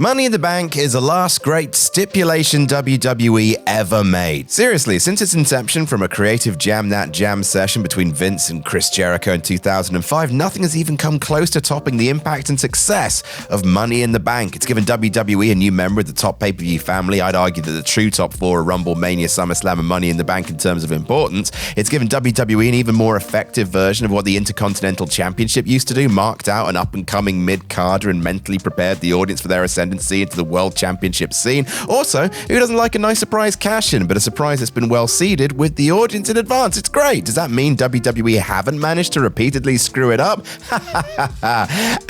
Money in the Bank is the last great stipulation WWE ever made. Seriously, since its inception from a creative jam session between Vince and Chris Jericho in 2005, nothing has even come close to topping the impact and success of Money in the Bank. It's given WWE a new member of the top pay-per-view family. I'd argue that the true top four are Rumble, Mania, SummerSlam, and Money in the Bank in terms of importance. It's given WWE an even more effective version of what the Intercontinental Championship used to do, marked out an up-and-coming mid-carder and mentally prepared the audience for their ascendancy into the World Championship scene. Also, who doesn't like a nice surprise cash-in, but a surprise that's been well seeded with the audience in advance? It's great. Does that mean WWE haven't managed to repeatedly screw it up?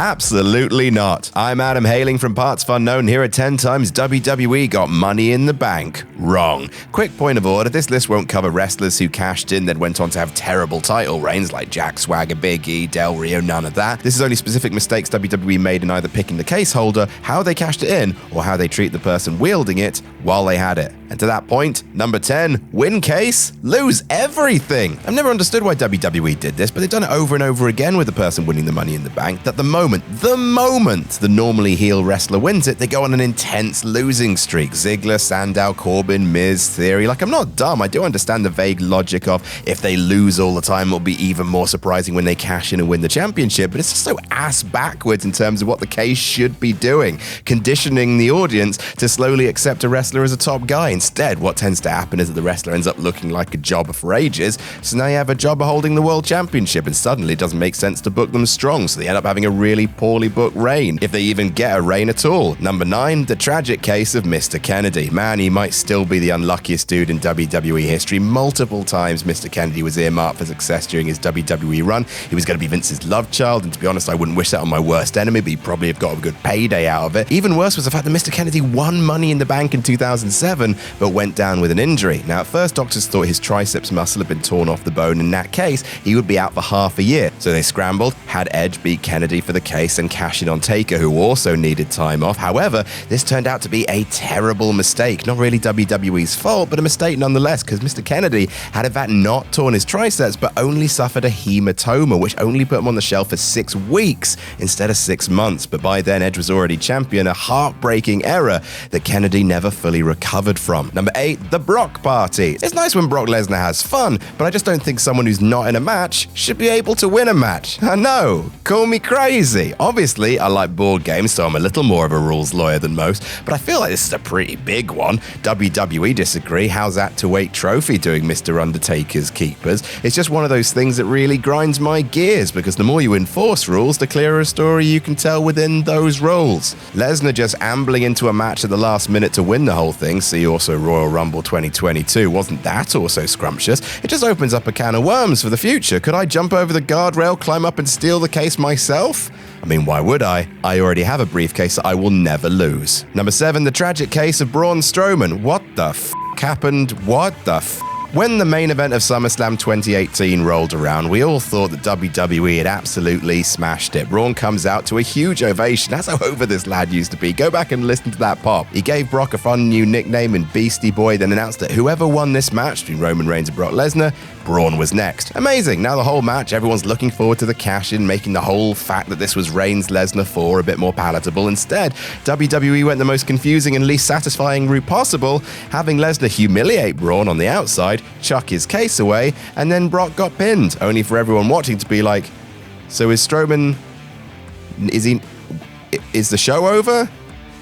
Absolutely not. I'm Adam, hailing from partsFUNknown. Here at 10 times WWE got Money in the Bank wrong. Quick point of order, this list won't cover wrestlers who cashed in then went on to have terrible title reigns like Jack Swagger, Big E, Del Rio, none of that. This is only specific mistakes WWE made in either picking the case holder, how they cashed it in, or how they treat the person wielding it while they had it. And to that point, number 10, win case, lose everything. I've never understood why WWE did this, but they've done it over and over again with the person winning the Money in the Bank, that the moment the normally heel wrestler wins it, they go on an intense losing streak. Ziggler, Sandow, Corbin, Miz, Theory. Like, I'm not dumb. I do understand the vague logic of if they lose all the time, it'll be even more surprising when they cash in and win the championship, but it's just so ass backwards in terms of what the case should be doing, conditioning the audience to slowly accept a wrestler as a top guy. Instead, what tends to happen is that the wrestler ends up looking like a jobber for ages, so now you have a jobber holding the world championship, and suddenly it doesn't make sense to book them strong, so they end up having a really poorly booked reign, if they even get a reign at all. Number 9, the tragic case of Mr. Kennedy. Man, he might still be the unluckiest dude in WWE history. Multiple times Mr. Kennedy was earmarked for success during his WWE run. He was going to be Vince's love child, and to be honest, I wouldn't wish that on my worst enemy, but he'd probably have got a good payday out of it. Even worse was the fact that Mr. Kennedy won Money in the Bank in 2007, but went down with an injury. Now, at first, doctors thought his triceps muscle had been torn off the bone. In that case, he would be out for half a year. So they scrambled, had Edge beat Kennedy for the case, and cash in on Taker, who also needed time off. However, this turned out to be a terrible mistake. Not really WWE's fault, but a mistake nonetheless, because Mr. Kennedy had in fact not torn his triceps, but only suffered a hematoma, which only put him on the shelf for 6 weeks instead of 6 months. But by then, Edge was already champion, a heartbreaking error that Kennedy never fully recovered from. Number 8, the Brock Party. It's nice when Brock Lesnar has fun, but I just don't think someone who's not in a match should be able to win a match. I know, call me crazy. Obviously, I like board games, so I'm a little more of a rules lawyer than most, but I feel like this is a pretty big one. WWE disagree. How's that to 8 trophy doing Mr. Undertaker's keepers? It's just one of those things that really grinds my gears, because the more you enforce rules, the clearer a story you can tell within those rules. Lesnar just ambling into a match at the last minute to win the whole thing, see also Royal Rumble 2022, wasn't that also scrumptious? It just opens up a can of worms for the future. Could I jump over the guardrail, climb up and steal the case myself? I mean, why would I? I already have a briefcase that I will never lose. Number 7, the tragic case of Braun Strowman. What the f*** happened? What the f***? When the main event of SummerSlam 2018 rolled around, we all thought that WWE had absolutely smashed it. Braun comes out to a huge ovation. That's how over this lad used to be. Go back and listen to that pop. He gave Brock a fun new nickname in Beastie Boy, then announced that whoever won this match between Roman Reigns and Brock Lesnar, Braun was next. Amazing. Now the whole match, everyone's looking forward to the cash-in, making the whole fact that this was Reigns-Lesnar 4 a bit more palatable. Instead, WWE went the most confusing and least satisfying route possible, having Lesnar humiliate Braun on the outside, chuck his case away, and then Brock got pinned, only for everyone watching to be like, so is Strowman... Is the show over?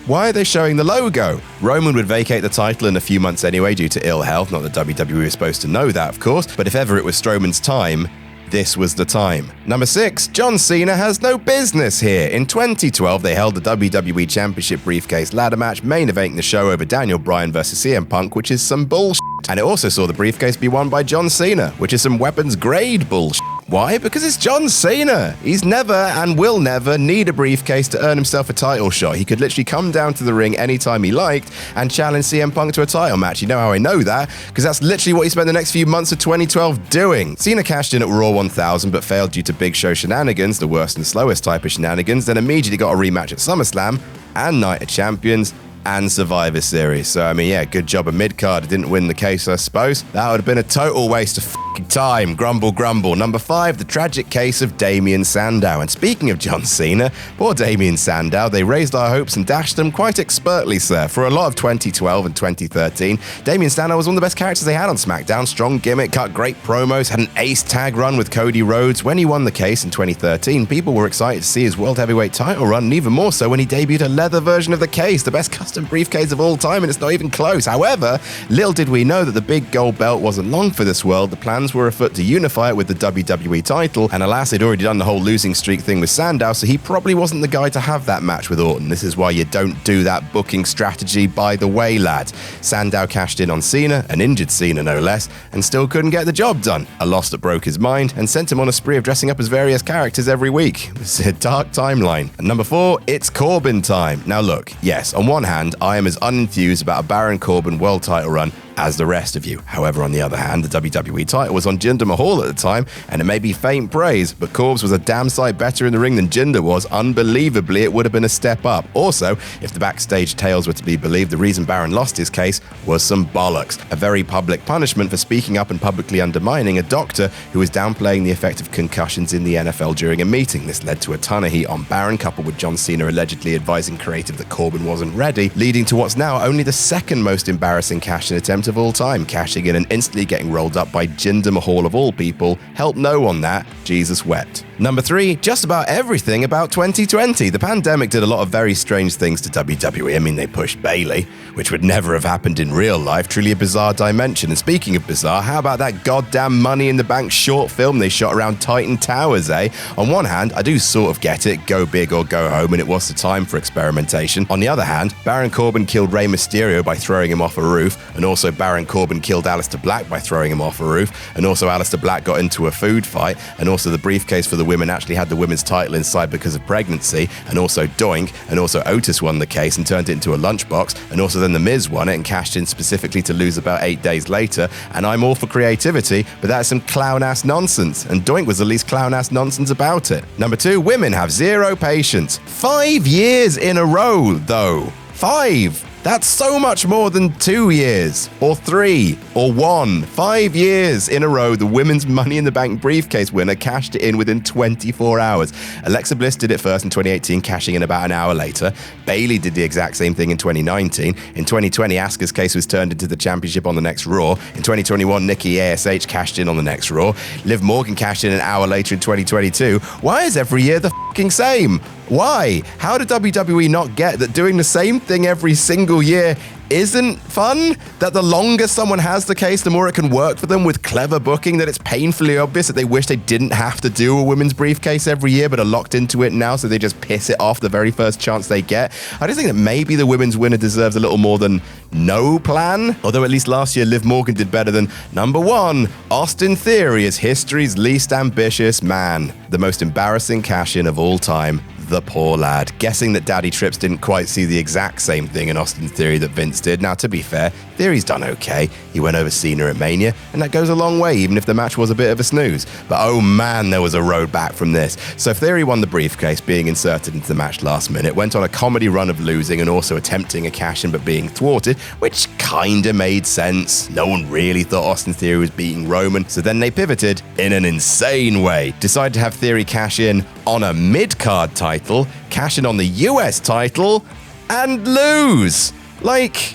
Why are they showing the logo? Roman would vacate the title in a few months anyway due to ill health. Not that WWE was supposed to know that, of course, but if ever it was Strowman's time, this was the time. Number 6, John Cena has no business here. In 2012, they held the WWE Championship briefcase ladder match, main eventing the show over Daniel Bryan versus CM Punk, which is some bullshit. And it also saw the briefcase be won by John Cena, which is some weapons-grade bullshit. Why? Because it's John Cena. He's never and will never need a briefcase to earn himself a title shot. He could literally come down to the ring anytime he liked and challenge CM Punk to a title match. You know how I know that? Because that's literally what he spent the next few months of 2012 doing. Cena cashed in at Raw 1000 but failed due to Big Show shenanigans, the worst and slowest type of shenanigans, then immediately got a rematch at SummerSlam and Night of Champions and Survivor Series. So, I mean, yeah, good job of mid-card. Didn't win the case, I suppose. That would have been a total waste of time. Grumble, grumble. Number 5, the tragic case of Damien Sandow. And speaking of John Cena, poor Damien Sandow, they raised our hopes and dashed them quite expertly, sir. For a lot of 2012 and 2013, Damien Sandow was one of the best characters they had on SmackDown. Strong gimmick, cut great promos, had an ace tag run with Cody Rhodes. When he won the case in 2013, people were excited to see his World Heavyweight title run, and even more so when he debuted a leather version of the case, the best custom briefcase of all time, and it's not even close. However, little did we know that the big gold belt wasn't long for this world. The plans were afoot to unify it with the WWE title, and alas, they'd already done the whole losing streak thing with Sandow, so he probably wasn't the guy to have that match with Orton. This is why you don't do that booking strategy, by the way, lad. Sandow cashed in on Cena, an injured Cena no less, and still couldn't get the job done. A loss that broke his mind and sent him on a spree of dressing up as various characters every week. It's a dark timeline. And number 4, it's Corbin time. Now look, yes, on one hand, I am as unenthused about a Baron Corbin world title run as the rest of you. However, on the other hand, the WWE title was on Jinder Mahal at the time, and it may be faint praise, but Corbs was a damn sight better in the ring than Jinder was. Unbelievably, it would have been a step up. Also, if the backstage tales were to be believed, the reason Baron lost his case was some bollocks. A very public punishment for speaking up and publicly undermining a doctor who was downplaying the effect of concussions in the NFL during a meeting. This led to a ton of heat on Baron, coupled with John Cena allegedly advising creative that Corbin wasn't ready, leading to what's now only the second most embarrassing cash-in attempt of all time, cashing in and instantly getting rolled up by Jinder Mahal of all people. Help no one that. Jesus wept. Number 3, just about everything about 2020. The pandemic did a lot of very strange things to WWE. I mean, they pushed Bayley, which would never have happened in real life. Truly a bizarre dimension. And speaking of bizarre, how about that goddamn Money in the Bank short film they shot around Titan Towers, eh? On one hand, I do sort of get it, go big or go home, and it was the time for experimentation. On the other hand, Baron Corbin killed Rey Mysterio by throwing him off a roof, and also Baron Corbin killed Aleister Black by throwing him off a roof, and also Aleister Black got into a food fight, and also the briefcase for the women actually had the women's title inside because of pregnancy, and also Doink, and also Otis won the case and turned it into a lunchbox, and also then The Miz won it and cashed in specifically to lose about 8 days later. And I'm all for creativity, but that's some clown-ass nonsense, and Doink was the least clown-ass nonsense about it. Number 2, women have zero patience. 5 years in a row, though. 5! That's so much more than 2 years, or 3, or 1. 5 years in a row, the women's Money in the Bank briefcase winner cashed it in within 24 hours. Alexa Bliss did it first in 2018, cashing in about an hour later. Bayley did the exact same thing in 2019. In 2020, Asuka's case was turned into the championship on the next Raw. In 2021, Nikki ASH cashed in on the next Raw. Liv Morgan cashed in an hour later in 2022. Why is every year the f***ing same? Why? How did WWE not get that doing the same thing every single year isn't fun? That the longer someone has the case, the more it can work for them with clever booking, that it's painfully obvious that they wish they didn't have to do a women's briefcase every year but are locked into it now, so they just piss it off the very first chance they get. I just think that maybe the women's winner deserves a little more than no plan. Although at least last year Liv Morgan did better than number 1, Austin Theory is history's least ambitious man. The most embarrassing cash-in of all time. The poor lad. Guessing that Daddy Trips didn't quite see the exact same thing in Austin Theory that Vince did. Now, to be fair, Theory's done okay. He went over Cena at Mania, and that goes a long way, even if the match was a bit of a snooze. But oh man, there was a road back from this. So Theory won the briefcase, being inserted into the match last minute, went on a comedy run of losing and also attempting a cash-in but being thwarted, which kinda made sense. No one really thought Austin Theory was beating Roman, so then they pivoted in an insane way. Decided to have Theory cash in on a mid-card title, cash in on the US title, and lose. Like,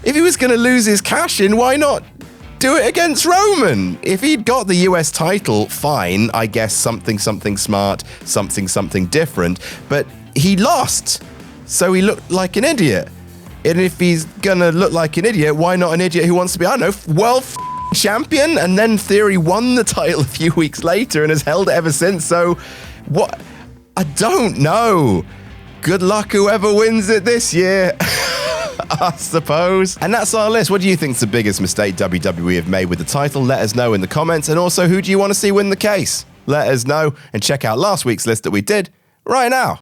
if he was going to lose his cash-in, why not do it against Roman? If he'd got the US title, fine, I guess something smart, something different, but he lost, so he looked like an idiot. And if he's gonna look like an idiot, why not an idiot who wants to be, I don't know, world champion? And then Theory won the title a few weeks later and has held it ever since, so what? I don't know. Good luck whoever wins it this year. I suppose. And that's our list. What do you think's the biggest mistake WWE have made with the title? Let us know in the comments. And also, who do you want to see win the case? Let us know, and check out last week's list that we did right now.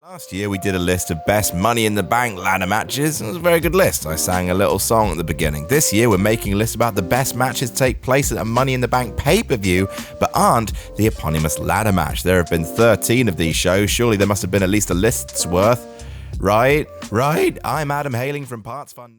Last year, we did a list of best Money in the Bank ladder matches, and it was a very good list. I sang a little song at the beginning. This year, we're making a list about the best matches to take place at a Money in the Bank pay-per-view, but aren't the eponymous ladder match. There have been 13 of these shows. Surely there must have been at least a list's worth. Right? I'm Adam, hailing from partsFUNknown.